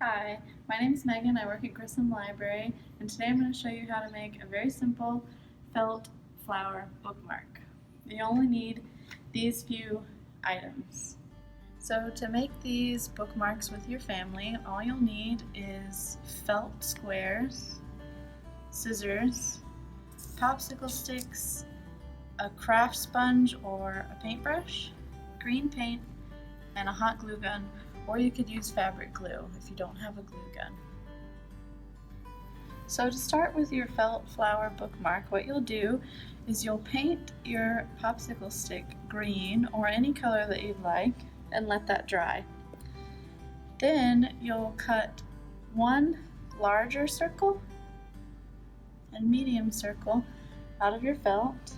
Hi, my name is Megan. I work at Grissom Library, and today I'm going to show you how to make a very simple felt flower bookmark. You only need these few items. So to make these bookmarks with your family, all you'll need is felt squares, scissors, popsicle sticks, a craft sponge or a paintbrush, green paint, and a hot glue gun, or you could use fabric glue if you don't have a glue gun. So to start with your felt flower bookmark, what you'll do is you'll paint your popsicle stick green or any color that you'd like and let that dry. Then you'll cut one larger circle and medium circle out of your felt,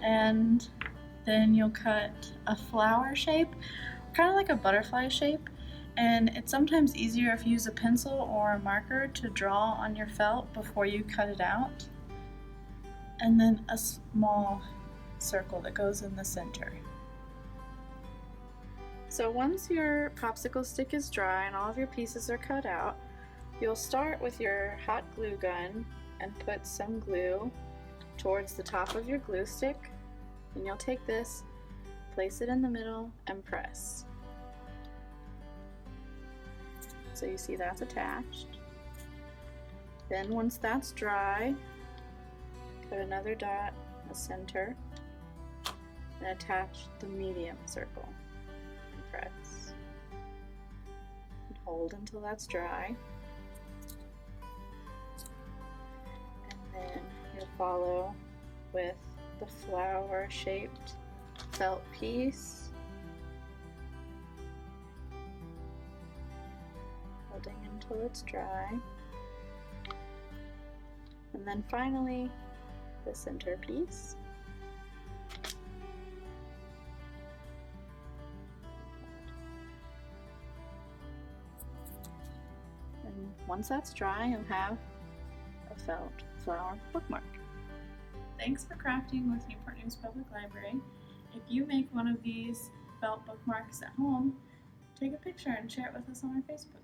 and then you'll cut a flower shape, kind of like a butterfly shape, and it's sometimes easier if you use a pencil or a marker to draw on your felt before you cut it out, and then a small circle that goes in the center. So once your popsicle stick is dry and all of your pieces are cut out, you'll start with your hot glue gun and put some glue towards the top of your glue stick, and you'll take this, place it in the middle, and press. So you see that's attached. Then once that's dry, put another dot in the center and attach the medium circle and press. And hold until that's dry. And then you'll follow with the flower shaped felt piece, holding until it's dry, and then finally the center piece. And once that's dry, you'll have a felt flower bookmark. Thanks for crafting with Newport News Public Library. If you make one of these felt bookmarks at home, take a picture and share it with us on our Facebook.